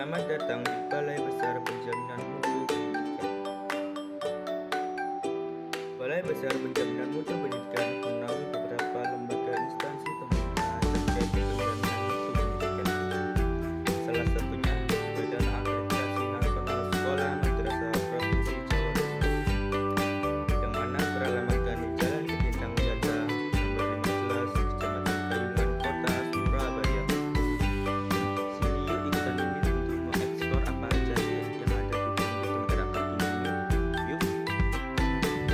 Selamat datang di Balai Besar Penjaminan Mutu Pendidikan. Balai Besar Penjaminan Mutu Pendidikan menaungi beberapa lembaga instansi pemerintah terkait penjaminan mutu pendidikan. Salah satunya Badan Akreditasi Nasional Sekolah Madrasah Provinsi Jawa Timur, yang mana beralamatkan di Jalan Ketintang Jata nomor 15, Kecamatan Kayungan, Kota Surabaya. Sini yuk ikutan Mimin untuk mengeksplor apa aja sih yang ada di negara ini. Yuk.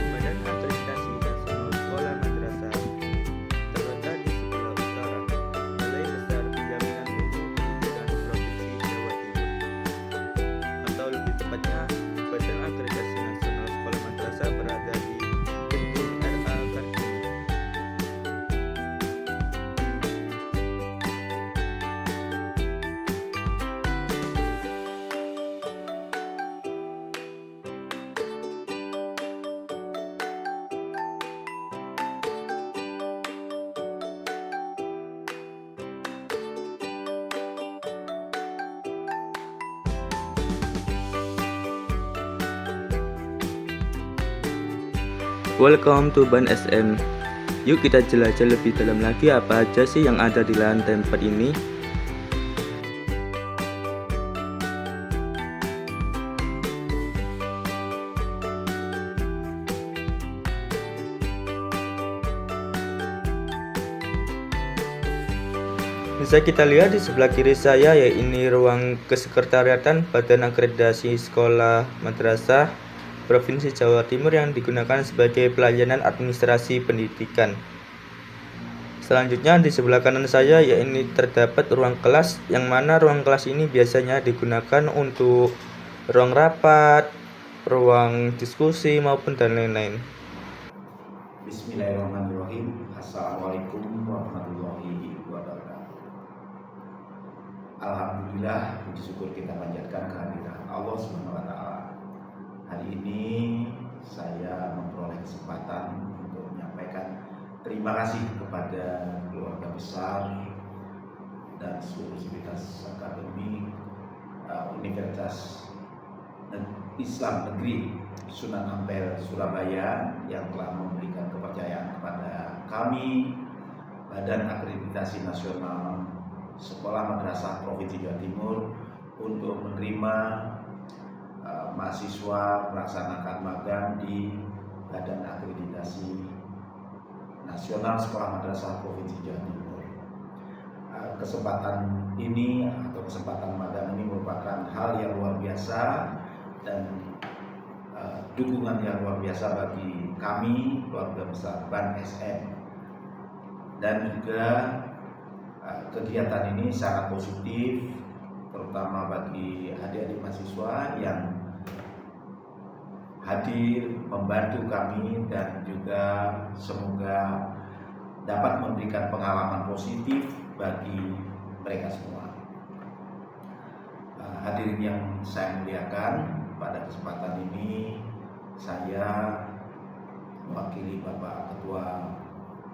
Badan Akreditasi Nasional Sekolah Madrasah terletak di sebelah utara Balai Besar Penjaminan Mutu Pendidikan Provinsi Jawa Timur, atau lebih tepatnya Badan Akreditasi Nasional Sekolah Madrasah berada di Gedung RA Kartini. Welcome to Ban SM. Yuk kita jelajah lebih dalam lagi apa aja sih yang ada di lantai 4 ini. Bisa kita lihat di sebelah kiri saya, yaitu ini ruang kesekretariatan Badan Akreditasi Sekolah Madrasah Provinsi Jawa Timur yang digunakan sebagai pelayanan administrasi pendidikan. Selanjutnya di sebelah kanan saya, yaitu ini terdapat ruang kelas, yang mana ruang kelas ini biasanya digunakan untuk ruang rapat, ruang diskusi maupun dan lain-lain. Bismillahirrahmanirrahim. Assalamualaikum warahmatullahi wabarakatuh. Alhamdulillah, puji syukur kita panjatkan kehadiran Allah Subhanahu wa taala. Hari ini saya memperoleh kesempatan untuk menyampaikan terima kasih kepada keluarga besar dan seluruh sivitas akademik Universitas Islam Negeri Sunan Ampel Surabaya yang telah memberikan kepercayaan kepada kami, Badan Akreditasi Nasional Sekolah Madrasah Provinsi Jawa Timur, untuk menerima mahasiswa melaksanakan magang di Badan Akreditasi Nasional Sekolah Madrasah Provinsi Jawa Timur. Kesempatan ini atau kesempatan magang ini merupakan hal yang luar biasa dan dukungan yang luar biasa bagi kami, keluarga besar Ban SM. Dan juga kegiatan ini sangat positif, terutama bagi adik-adik mahasiswa yang hadir membantu kami, dan juga semoga dapat memberikan pengalaman positif bagi mereka semua. Hadirin yang saya muliakan, pada kesempatan ini saya mewakili Bapak Ketua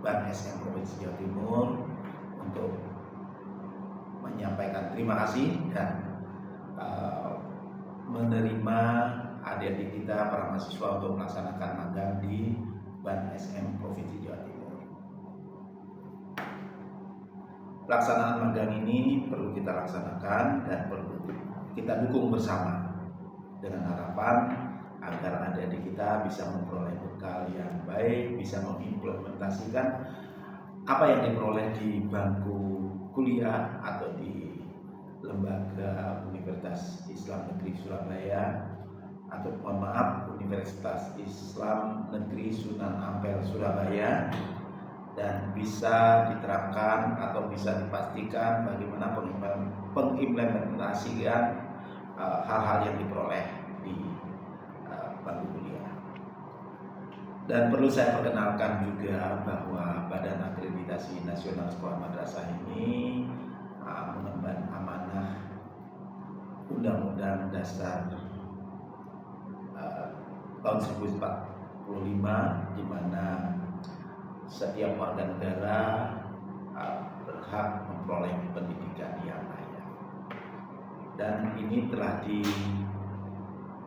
Ban SM Provinsi Jawa Timur untuk menyampaikan terima kasih dan menerima adik-adik kita para mahasiswa untuk melaksanakan magang di Ban SM Provinsi Jawa Timur. Pelaksanaan magang ini perlu kita laksanakan dan perlu kita dukung bersama, dengan harapan agar adik-adik kita bisa memperoleh bekal yang baik, bisa mengimplementasikan apa yang diperoleh di bangku kuliah atau di lembaga Universitas Islam Negeri Surabaya, atau mohon maaf, Universitas Islam Negeri Sunan Ampel Surabaya, dan bisa diterapkan atau bisa dipastikan bagaimana pengimplementasikan hal-hal yang diperoleh di bangku kuliah. Dan perlu saya perkenalkan juga bahwa Badan Akreditasi Nasional Sekolah Madrasah ini mengemban amanah Undang-Undang Dasar tahun 1945, di mana setiap warga negara berhak memperoleh pendidikan yang layak. dan ini telah di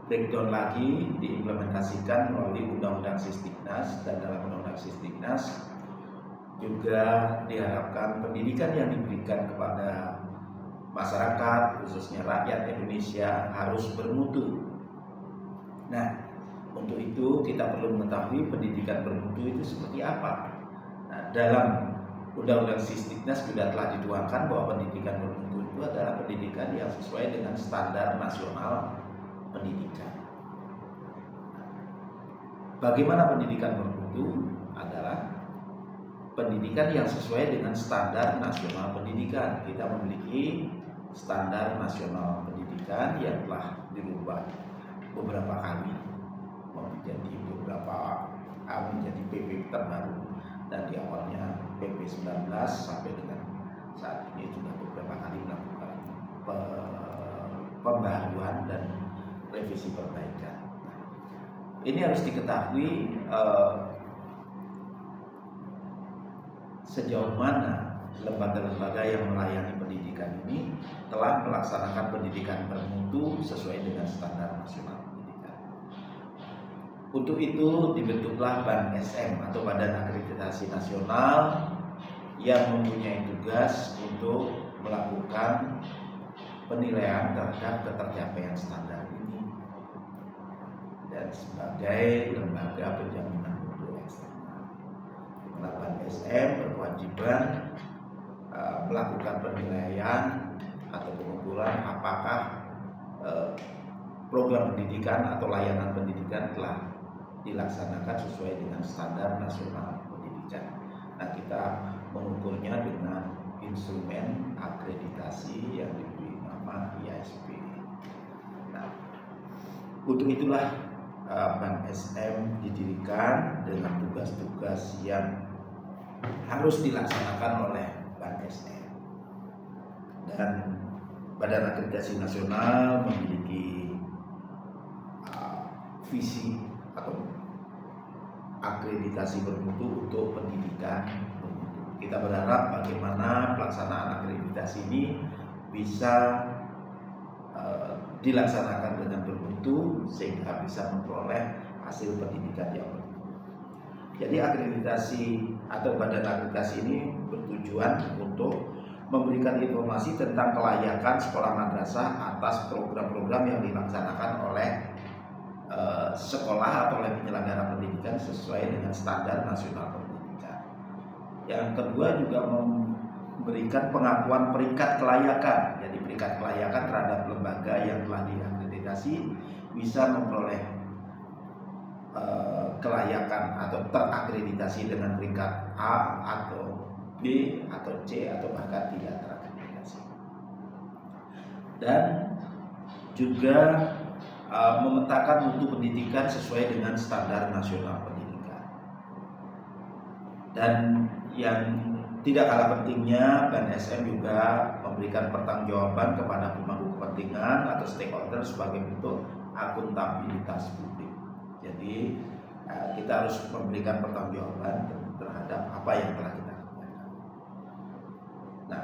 breakdown lagi, diimplementasikan melalui Undang-Undang Sisdiknas, dan dalam Undang-Undang Sisdiknas juga diharapkan pendidikan yang diberikan kepada masyarakat, khususnya rakyat Indonesia, harus bermutu. Nah, untuk itu kita perlu mengetahui pendidikan bermutu itu seperti apa. Nah, dalam Undang-Undang Sisdiknas juga telah dituangkan bahwa pendidikan bermutu itu adalah pendidikan yang sesuai dengan standar nasional pendidikan. Bagaimana pendidikan bermutu? Adalah pendidikan yang sesuai dengan standar nasional pendidikan. Kita memiliki standar nasional pendidikan yang telah dirubah beberapa kali menjadi menjadi PP terbaru, dan di awalnya PP 19 sampai dengan saat ini sudah beberapa kali melakukan pembaruan dan revisi perbaikan. Ini harus diketahui sejauh mana lembaga-lembaga yang melayani pendidikan ini telah melaksanakan pendidikan bermutu sesuai dengan standar nasional pendidikan. Untuk itu dibentuklah BAN SM atau Badan Akreditasi Nasional yang mempunyai tugas untuk melakukan penilaian terhadap ketercapaian standar ini, dan sebagai lembaga penjaminan mutu eksternal. BAN SM berkewajiban melakukan penilaian atau pengukuran apakah program pendidikan atau layanan pendidikan telah dilaksanakan sesuai dengan standar nasional pendidikan. Nah, kita mengukurnya dengan instrumen akreditasi yang diberi nama IASP. Nah, untuk itulah BAN SM didirikan dengan tugas-tugas yang harus dilaksanakan oleh BAN SM. Dan Badan Akreditasi Nasional memiliki visi atau akreditasi bermutu untuk pendidikan bermutu. Kita berharap bagaimana pelaksanaan akreditasi ini bisa dilaksanakan dengan bermutu sehingga bisa memperoleh hasil pendidikan yang bermutu. Jadi akreditasi atau badan akreditasi ini bertujuan untuk memberikan informasi tentang kelayakan sekolah madrasah atas program-program yang dilaksanakan oleh sekolah atau oleh penyelenggara pendidikan sesuai dengan standar nasional pendidikan. Yang kedua juga memberikan pengakuan peringkat kelayakan. Jadi peringkat kelayakan terhadap lembaga yang telah diakreditasi bisa memperoleh kelayakan atau terakreditasi dengan peringkat A atau B atau C atau bahkan tidak terakreditasi. Dan juga memetakan mutu pendidikan sesuai dengan standar nasional pendidikan. Dan yang tidak kalah pentingnya, BAN SM juga memberikan pertanggungjawaban kepada pemangku kepentingan atau stakeholder sebagai bentuk akuntabilitas publik. Jadi kita harus memberikan pertanggungjawaban terhadap apa yang telah kita lakukan. Nah,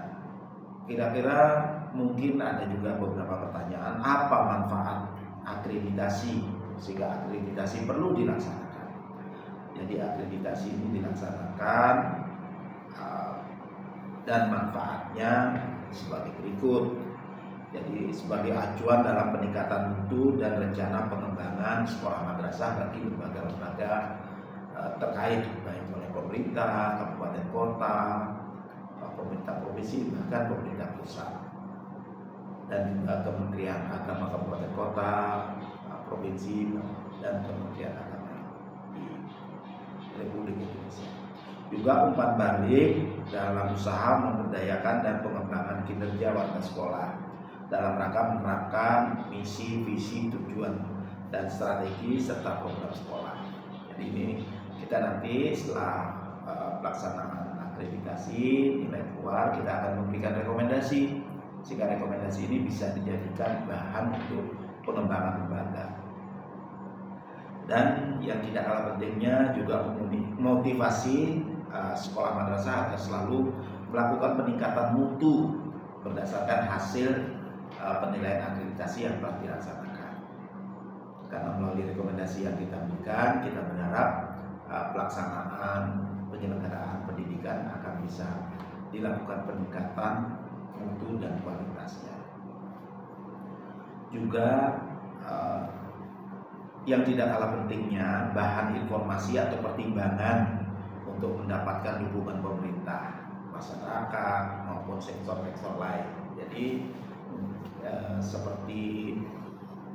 kira-kira mungkin ada juga beberapa pertanyaan, apa manfaat akreditasi, sehingga akreditasi perlu dilaksanakan. Jadi akreditasi ini dilaksanakan dan manfaatnya sebagai berikut. Jadi sebagai acuan dalam peningkatan mutu dan rencana pengembangan sekolah madrasah bagi lembaga-lembaga terkait, baik oleh pemerintah, kabupaten kota, pemerintah provinsi, bahkan pemerintah pusat, dan juga Kementerian Agama kabupaten kota, provinsi, dan Kementerian Agama di Republik Indonesia. Juga umpan balik dalam usaha memberdayakan dan pengembangan kinerja warga sekolah dalam rangka menerapkan misi, visi, tujuan, dan strategi serta program sekolah. Jadi ini kita nanti setelah pelaksanaan akreditasi nilai keluar, kita akan memberikan rekomendasi, sehingga rekomendasi ini bisa dijadikan bahan untuk pengembangan lembaga. Dan yang tidak kalah pentingnya juga motivasi sekolah madrasah agar selalu melakukan peningkatan mutu berdasarkan hasil penilaian akreditasi yang telah dilaksanakan. Karena melalui rekomendasi yang kita berikan, kita berharap pelaksanaan penyelenggaraan pendidikan akan bisa dilakukan peningkatan mutu dan kualitasnya. Juga yang tidak kalah pentingnya, bahan informasi atau pertimbangan untuk mendapatkan dukungan pemerintah, masyarakat maupun sektor-sektor lain. Jadi seperti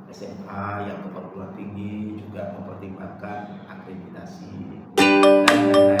SMA yang berperguruan tinggi juga mempertimbangkan akreditasi dan lain-lain.